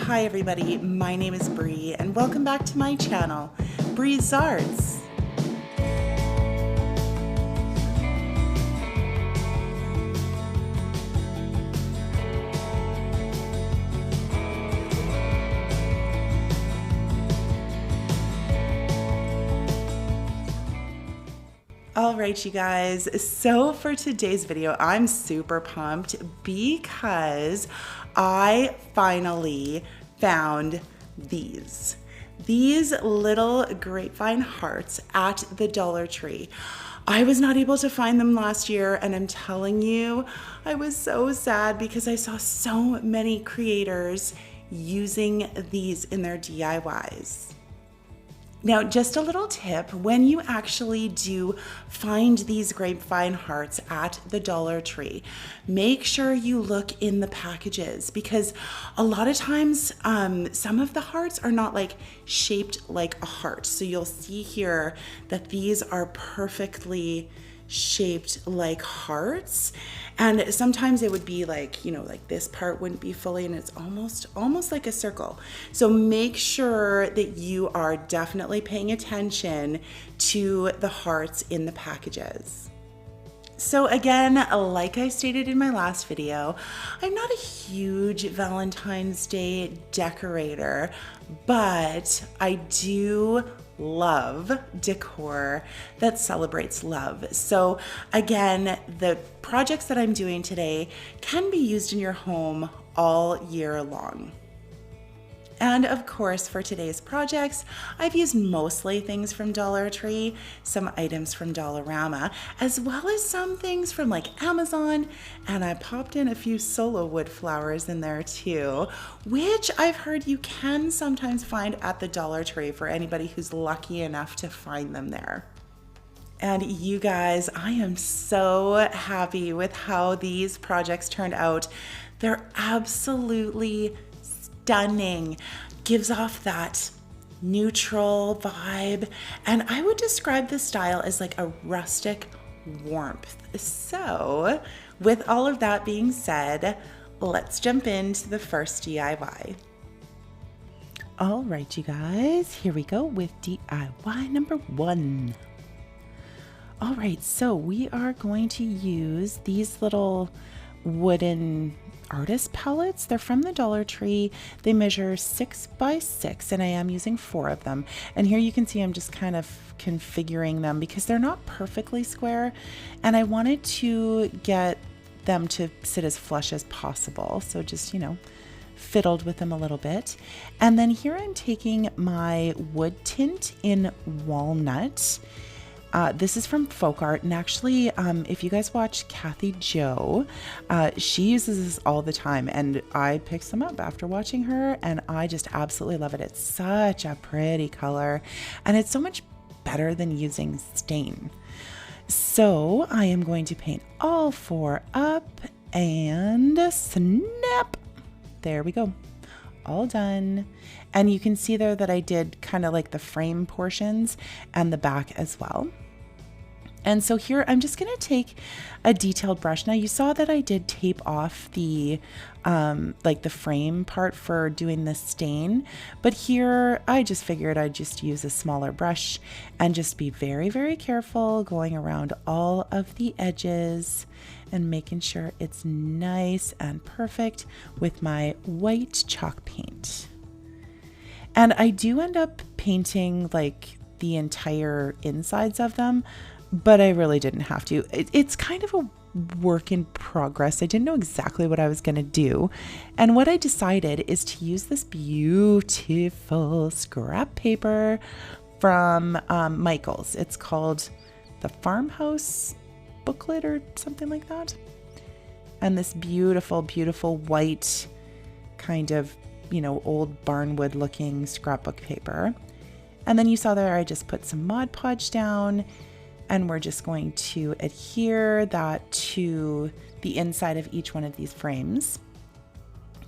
Hi everybody, my name is Bree and welcome back to my channel, Bree's Arts. All right, you guys, so for today's video, I'm super pumped because I finally found these little grapevine hearts at the Dollar Tree. I was not able to find them last year, and I'm telling you, I was so sad because I saw so many creators using these in their DIYs. Now, just a little tip, when you actually do find these grapevine hearts at the Dollar Tree, make sure you look in the packages because a lot of times some of the hearts are not like shaped like a heart. So you'll see here that these are perfectly shaped like hearts, and sometimes it would be like, you know, like this part wouldn't be fully, and it's almost like a circle. So make sure that you are definitely paying attention to the hearts in the packages. So again, like I stated in my last video, I'm not a huge Valentine's Day decorator, but I do love decor that celebrates love. So again, the projects that I'm doing today can be used in your home all year long. And of course, for today's projects, I've used mostly things from Dollar Tree, some items from Dollarama, as well as some things from like Amazon, and I popped in a few solo wood flowers in there too, which I've heard you can sometimes find at the Dollar Tree for anybody who's lucky enough to find them there. And you guys, I am so happy with how these projects turned out. They're absolutely stunning, gives off that neutral vibe, and I would describe this style as like a rustic warmth. So with all of that being said, let's jump into the first DIY. All right, you guys, here we go with DIY number 1. All right, so we are going to use these little wooden artist palettes. They're from the Dollar Tree. They measure 6 by 6, and I am using 4 of them. And here you can see I'm just kind of configuring them because they're not perfectly square, and I wanted to get them to sit as flush as possible. So just, you know, fiddled with them a little bit. And then here I'm taking my wood tint in walnut. This is from Folk Art, and actually, if you guys watch Kathy Jo, she uses this all the time, and I picked some up after watching her, and I just absolutely love it. It's such a pretty color, and it's so much better than using stain. So I am going to paint all 4 up, and snap! There we go. All done. And you can see there that I did kind of like the frame portions and the back as well. And so here I'm just going to take a detailed brush. Now you saw that I did tape off the like the frame part for doing the stain, but here I just figured I'd just use a smaller brush and just be very, very careful going around all of the edges and making sure it's nice and perfect with my white chalk paint. And I do end up painting like the entire insides of them, but I really didn't have to. It's kind of a work in progress. I didn't know exactly what I was going to do. And what I decided is to use this beautiful scrap paper from Michael's. It's called the Farmhouse Booklet or something like that. And this beautiful, beautiful white kind of, you know, old barnwood looking scrapbook paper. And then you saw there I just put some Mod Podge down, and we're just going to adhere that to the inside of each one of these frames.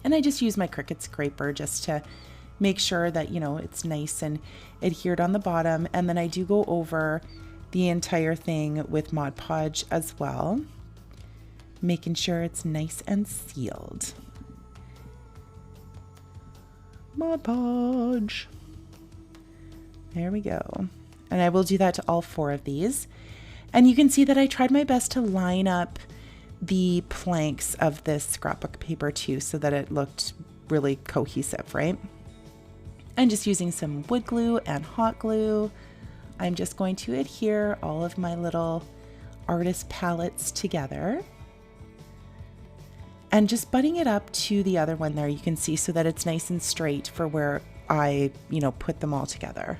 And I just use my Cricut scraper just to make sure that, you know, it's nice and adhered on the bottom. And then I do go over the entire thing with Mod Podge as well, making sure it's nice and sealed. Mod Podge. There we go. And I will do that to all 4 of these. And you can see that I tried my best to line up the planks of this scrapbook paper too, so that it looked really cohesive, right? And just using some wood glue and hot glue, I'm just going to adhere all of my little artist palettes together. And just butting it up to the other one there, you can see, so that it's nice and straight for where I, put them all together.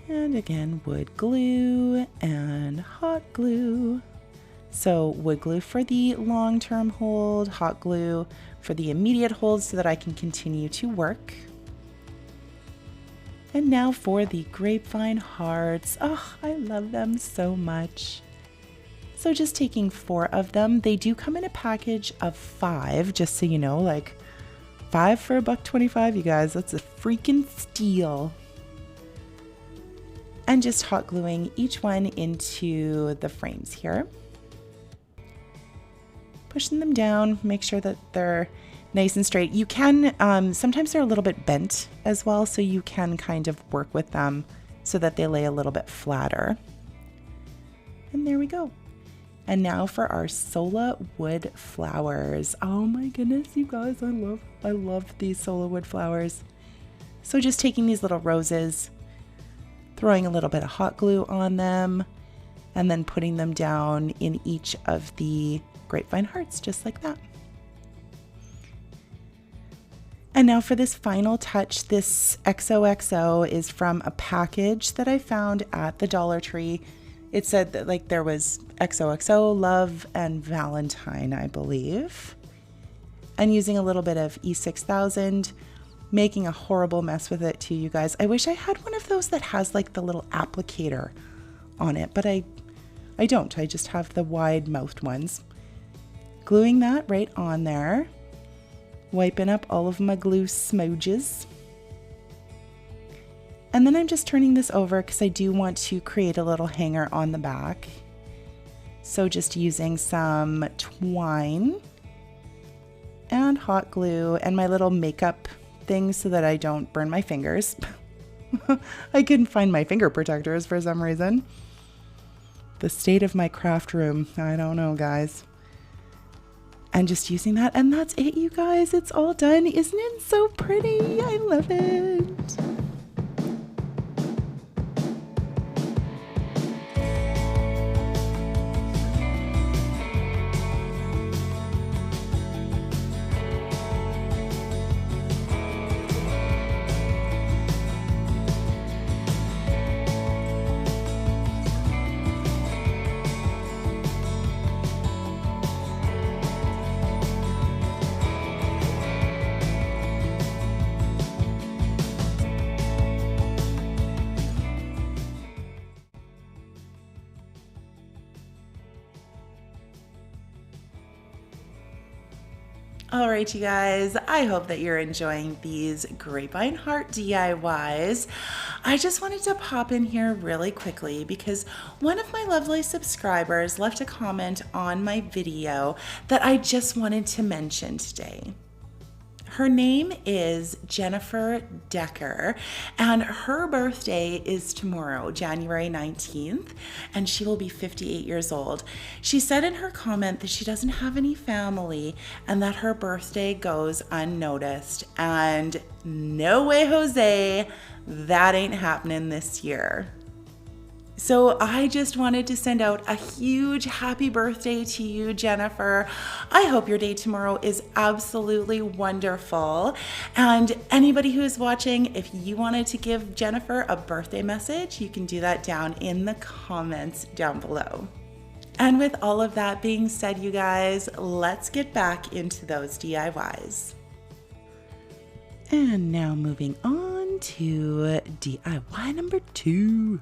And again, wood glue and hot glue. So wood glue for the long-term hold, hot glue for the immediate hold so that I can continue to work. And now for the Grapevine hearts. Oh, I love them so much. So just taking 4 of them. They do come in a package of 5, just so you know, like 5 for $1.25, you guys. That's a freaking steal. And just hot gluing each one into the frames here. Pushing them down, make sure that they're nice and straight. You can, sometimes they're a little bit bent as well, so you can kind of work with them so that they lay a little bit flatter. And there we go. And now for our Sola wood flowers. Oh my goodness, you guys, I love these Sola wood flowers. So just taking these little roses, throwing a little bit of hot glue on them, and then putting them down in each of the Grapevine hearts, just like that. And now for this final touch, this XOXO is from a package that I found at the Dollar Tree. It said that like there was XOXO, Love, and Valentine, I believe. And using a little bit of E6000, making a horrible mess with it too, you guys. I wish I had one of those that has like the little applicator on it, but I don't. I just have the wide-mouthed ones. Gluing that right on there. Wiping up all of my glue smudges. And then I'm just turning this over because I do want to create a little hanger on the back. So just using some twine and hot glue and my little makeup thing so that I don't burn my fingers. I couldn't find my finger protectors for some reason. The state of my craft room, I don't know, guys. And just using that, and that's it, you guys. It's all done. Isn't it so pretty? I love it. All right, you guys, I hope that you're enjoying these Grapevine heart DIYs. I just wanted to pop in here really quickly because one of my lovely subscribers left a comment on my video that I just wanted to mention today. Her name is Jennifer Decor, and her birthday is tomorrow, January 19th, and she will be 58 years old. She said in her comment that she doesn't have any family and that her birthday goes unnoticed. And no way, Jose, that ain't happening this year. So I just wanted to send out a huge happy birthday to you, Jennifer. I hope your day tomorrow is absolutely wonderful. And anybody who's watching, if you wanted to give Jennifer a birthday message, you can do that down in the comments down below. And with all of that being said, you guys, let's get back into those DIYs. And now moving on to DIY number 2.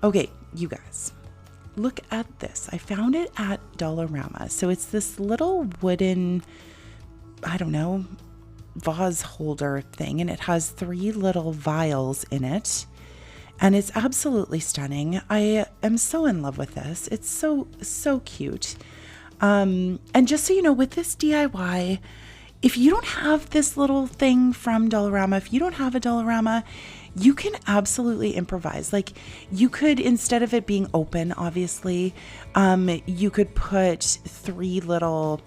Okay, you guys, look at this. I found it at Dollarama. So it's this little wooden, I don't know, vase holder thing, and it has 3 little vials in it. And it's absolutely stunning. I am so in love with this. It's so cute. And just so you know, with this DIY, if you don't have this little thing from Dollarama, if you don't have a Dollarama, you can absolutely improvise. Like you could, instead of it being open, obviously, you could put 3 little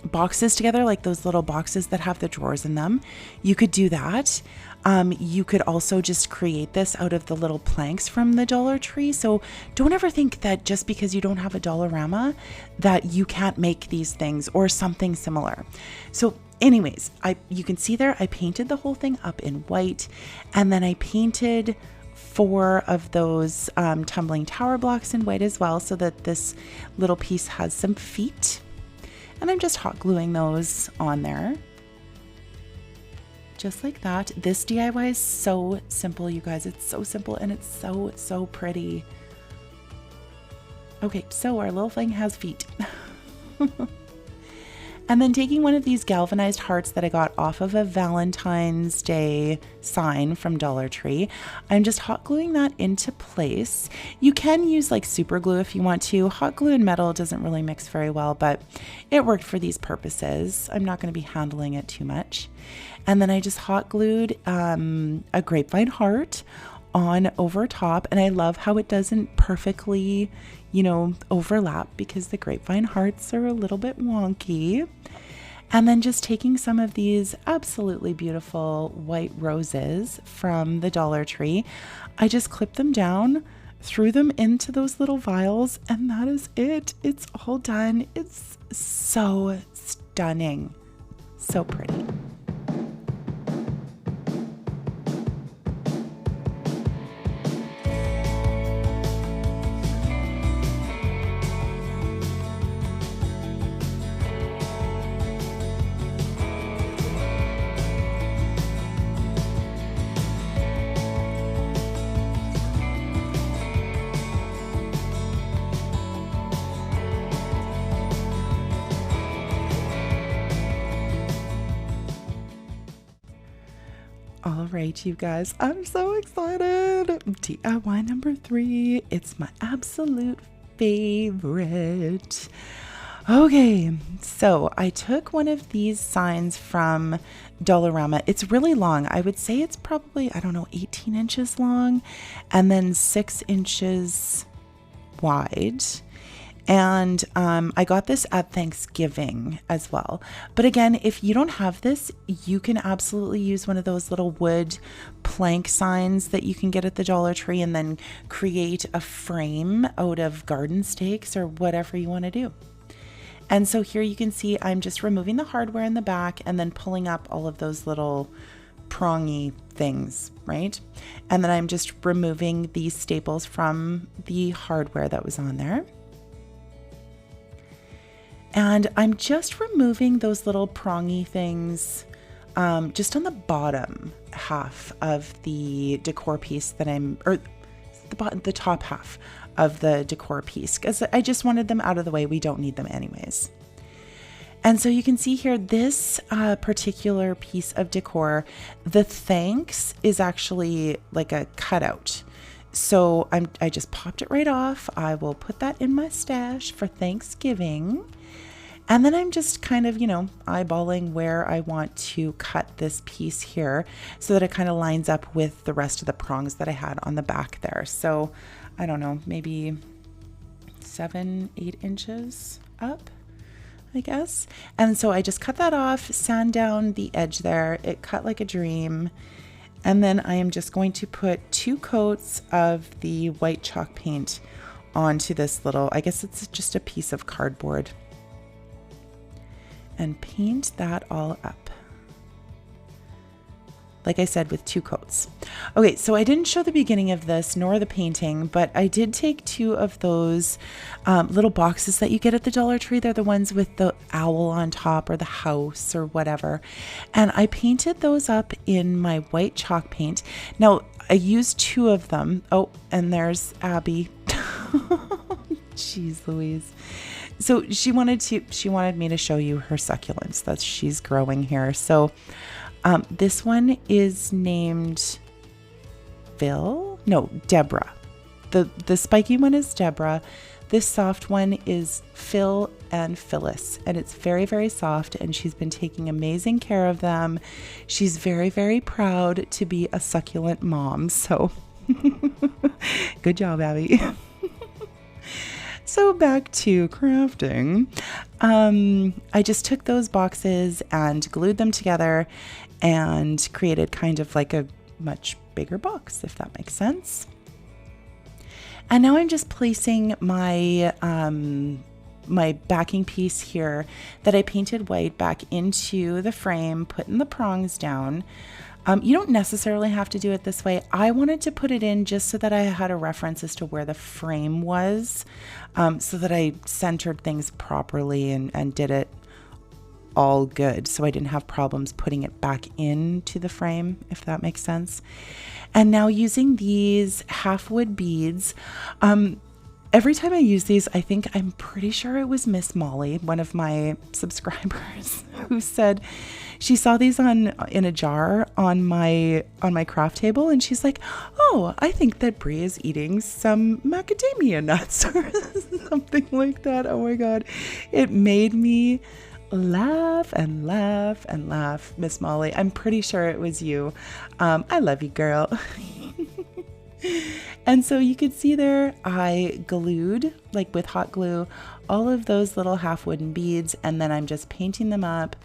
boxes together, like those little boxes that have the drawers in them. You could do that. You could also just create this out of the little planks from the Dollar Tree. So don't ever think that just because you don't have a Dollarama that you can't make these things or something similar. So anyways, you can see there, I painted the whole thing up in white, and then I painted 4 of those tumbling tower blocks in white as well, so that this little piece has some feet. And I'm just hot gluing those on there. Just like that. This DIY is so simple, you guys. It's so simple and it's so, so pretty. Okay, so our little thing has feet. And then taking one of these galvanized hearts that I got off of a Valentine's Day sign from Dollar Tree, I'm just hot gluing that into place. You can use like super glue if you want to. Hot glue and metal doesn't really mix very well, but it worked for these purposes. I'm not going to be handling it too much. And then I just hot glued a grapevine heart on over top, and I love how it doesn't perfectly, you know, overlap because the grapevine hearts are a little bit wonky. And then just taking some of these absolutely beautiful white roses from the Dollar Tree, I just clipped them down, threw them into those little vials, and that is it. It's all done. It's so stunning. So pretty. All right, you guys, I'm so excited. DIY number 3. It's my absolute favorite. Okay, so I took one of these signs from Dollarama. It's really long. I would say it's probably, I don't know, 18 inches long and then 6 inches wide. And I got this at Thanksgiving as well. But again, if you don't have this, you can absolutely use one of those little wood plank signs that you can get at the Dollar Tree and then create a frame out of garden stakes or whatever you want to do. And so here you can see I'm just removing the hardware in the back and then pulling up all of those little prongy things, right? And then I'm just removing these staples from the hardware that was on there. And I'm just removing those little prongy things just on the bottom half of the decor piece that the top half of the decor piece, because I just wanted them out of the way. We don't need them anyways. And so you can see here, this particular piece of decor, the thanks is actually like a cutout. So I just popped it right off. I will put that in my stash for Thanksgiving. And then I'm just kind of, eyeballing where I want to cut this piece here so that it kind of lines up with the rest of the prongs that I had on the back there. So I don't know, maybe 7-8 inches up, I guess. And so I just cut that off, sand down the edge there. It cut like a dream. And then I am just going to put 2 coats of the white chalk paint onto this little, I guess it's just a piece of cardboard, and paint that all up. Like I said, with 2 coats. Okay, so I didn't show the beginning of this nor the painting, but I did take 2 of those little boxes that you get at the Dollar Tree. They're the ones with the owl on top or the house or whatever. And I painted those up in my white chalk paint. Now, I used 2 of them. Oh, and there's Abby. Jeez Louise. So she wanted me to show you her succulents that she's growing here. So this one is named Deborah. The spiky one is Deborah. This soft one is Phil and Phyllis, and it's very, very soft, and she's been taking amazing care of them. She's very, very proud to be a succulent mom, so good job, Abby. So back to crafting. I just took those boxes and glued them together and created kind of like a much bigger box, if that makes sense. And now I'm just placing my my backing piece here that I painted white back into the frame, putting the prongs down. You don't necessarily have to do it this way. I wanted to put it in just so that I had a reference as to where the frame was, so that I centered things properly and did it all good, so I didn't have problems putting it back into the frame, if that makes sense. And now using these half wood beads, every time I use these, I'm pretty sure it was Miss Molly, one of my subscribers, who said she saw these in a jar on my craft table, and she's like, "Oh, I think that Brie is eating some macadamia nuts," or something like that. Oh my God, it made me laugh and laugh and laugh. Miss Molly, I'm pretty sure it was you. I love you, girl. And so you could see there, I glued, like with hot glue, all of those little half wooden beads, and then I'm just painting them up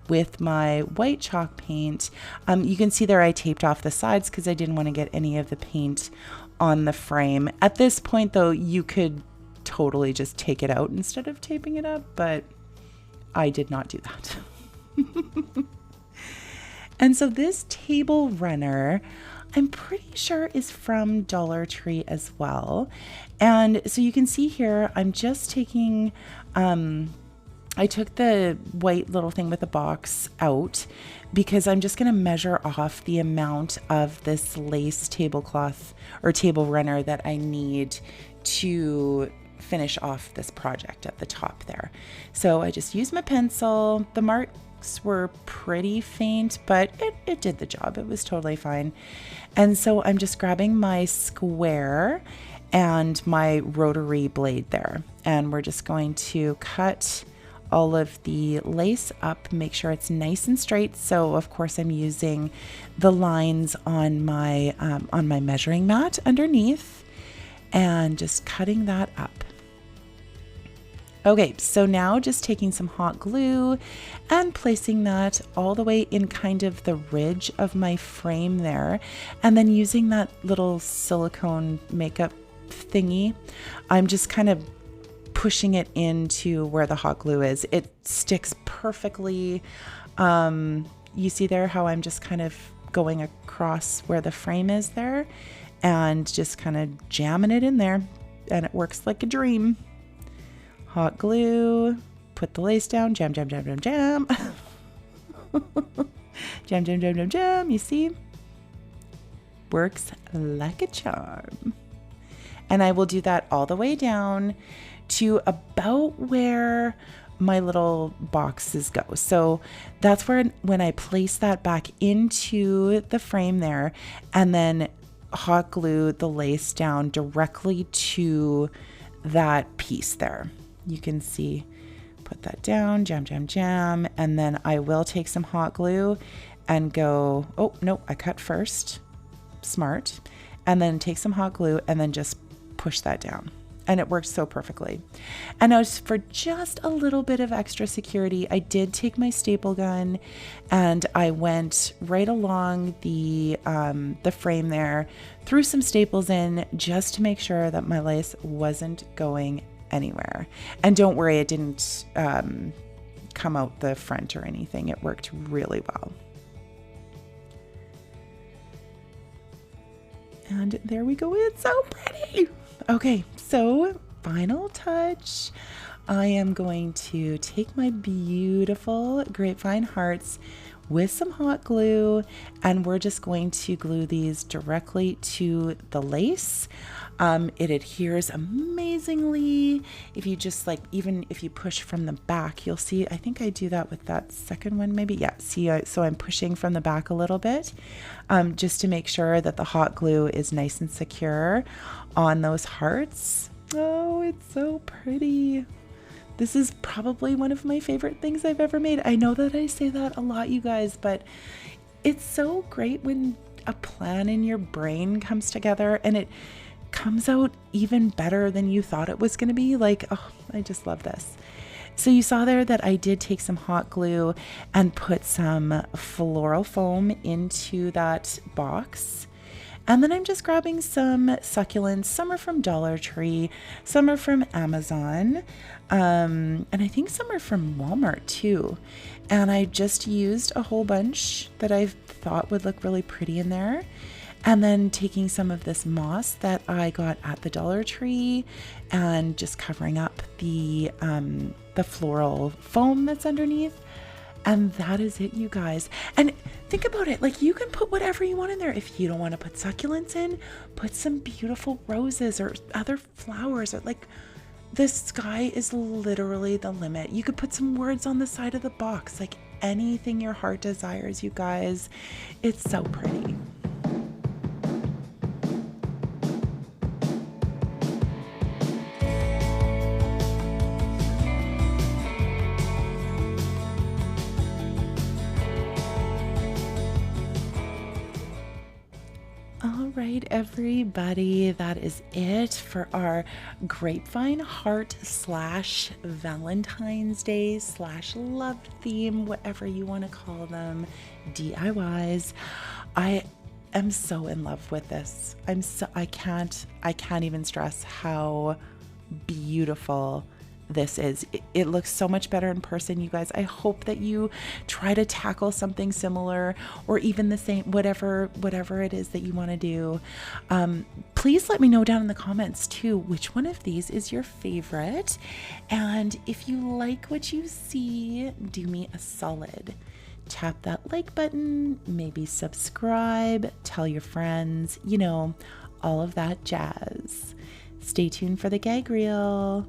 with my white chalk paint. You can see there I taped off the sides because I didn't want to get any of the paint on the frame. At this point though, you could totally just take it out instead of taping it up, but I did not do that. And so this table runner, I'm pretty sure is from Dollar Tree as well. And so you can see here, I'm just taking, I took the white little thing with the box out because I'm just going to measure off the amount of this lace tablecloth or table runner that I need to finish off this project at the top there. So I just used my pencil. The marks were pretty faint, but it did the job. It was totally fine. And so I'm just grabbing my square and my rotary blade there, and we're just going to cut all of the lace up, make sure it's nice and straight. So of course I'm using the lines on my measuring mat underneath and just cutting that up. Okay, so now just taking some hot glue and placing that all the way in kind of the ridge of my frame there, and then using that little silicone makeup thingy, I'm just kind of pushing it into where the hot glue is. It sticks perfectly. You see there how I'm just kind of going across where the frame is there and just kind of jamming it in there, and it works like a dream. Hot glue, put the lace down, jam, jam, jam, jam, jam. Jam, jam, jam, jam, jam, you see? Works like a charm. And I will do that all the way down to about where my little boxes go. So that's where, when I place that back into the frame there, and then hot glue the lace down directly to that piece there. You can see, put that down, jam, jam, jam, and then I will take some hot glue and go, oh, no, I cut first, smart, and then take some hot glue and then just push that down. And it works so perfectly. And now for just a little bit of extra security, I did take my staple gun and I went right along the frame there, threw some staples in just to make sure that my lace wasn't going anywhere. And don't worry, it didn't come out the front or anything. It worked really well. And there we go. It's so pretty. Okay, so final touch. I am going to take my beautiful Grapevine hearts with some hot glue, and we're just going to glue these directly to the lace. It adheres amazingly. If you just even if you push from the back, you'll see, I think I do that with that second one maybe. Yeah, see, so I'm pushing from the back a little bit, just to make sure that the hot glue is nice and secure on those hearts. Oh, it's so pretty. This is probably one of my favorite things I've ever made. I know that I say that a lot, you guys, but it's so great when a plan in your brain comes together and it comes out even better than you thought it was going to be. Like, oh, I just love this. So you saw there that I did take some hot glue and put some floral foam into that box. And then I'm just grabbing some succulents. Some are from Dollar Tree, some are from Amazon, and I think some are from Walmart too. And I just used a whole bunch that I thought would look really pretty in there. And then taking some of this moss that I got at the Dollar Tree and just covering up the floral foam that's underneath. And that is it, you guys. And think about it, like you can put whatever you want in there. If you don't want to put succulents in, put some beautiful roses or other flowers, or like the sky is literally the limit. You could put some words on the side of the box, like anything your heart desires, you guys. It's so pretty. All right, everybody, that is it for our Grapevine heart / Valentine's Day / love theme, whatever you want to call them, DIYs. I am so in love with this. I can't even stress how beautiful this is. It looks so much better in person, you guys. I hope that you try to tackle something similar or even the same, whatever it is that you want to do. Please let me know down in the comments too, which one of these is your favorite. And if you like what you see, do me a solid. Tap that like button, maybe subscribe, tell your friends, you know, all of that jazz. Stay tuned for the gag reel.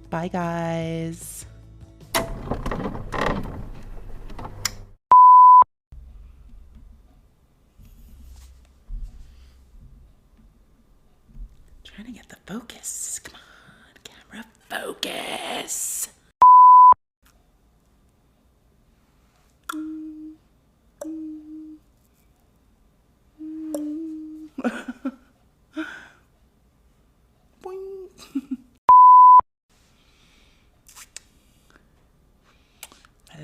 Bye, guys. Trying to get the focus. Come on, camera, focus.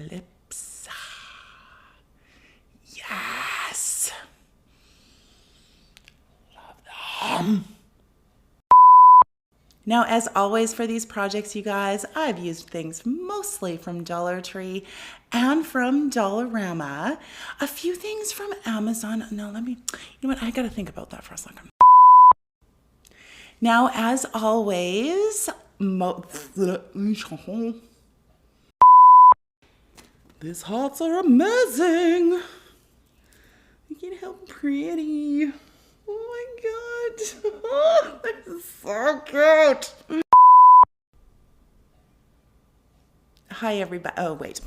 Lips. Yes. Love them. Now, as always for these projects, you guys, I've used things mostly from Dollar Tree and from Dollarama. A few things from Amazon. No, you know what? I got to think about that for a second. Now, as always, these hearts are amazing. Look at how pretty. Oh my god. Oh, this is so cute. Hi, everybody. Oh, wait.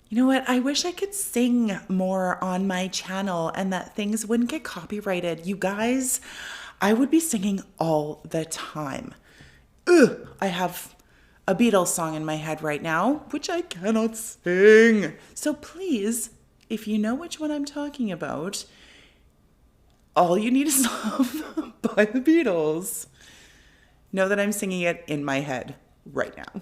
You know what? I wish I could sing more on my channel and that things wouldn't get copyrighted. You guys, I would be singing all the time. Ugh, I have a Beatles song in my head right now, which I cannot sing. So please, if you know which one I'm talking about, all you need is love by the Beatles. Know that I'm singing it in my head right now.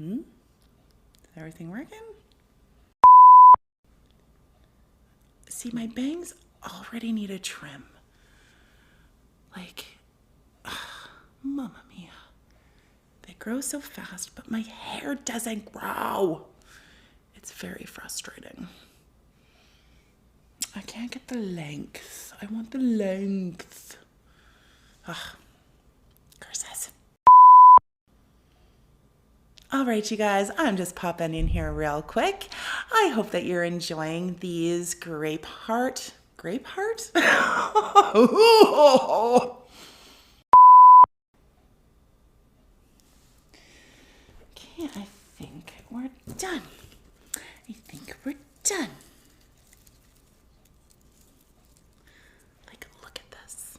Is everything working? See, my bangs already need a trim. Like, mamma mia. They grow so fast, but my hair doesn't grow. It's very frustrating. I can't get the length. I want the length. Ugh, curses. All right, you guys, I'm just popping in here real quick. I hope that you're enjoying these grape heart? Okay, I think we're done. done. Like, look at this.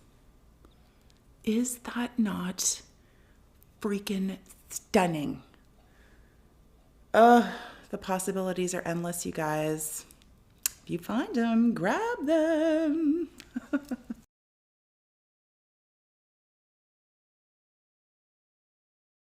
Is that not freaking stunning? The possibilities are endless, you guys. If you find them, grab them.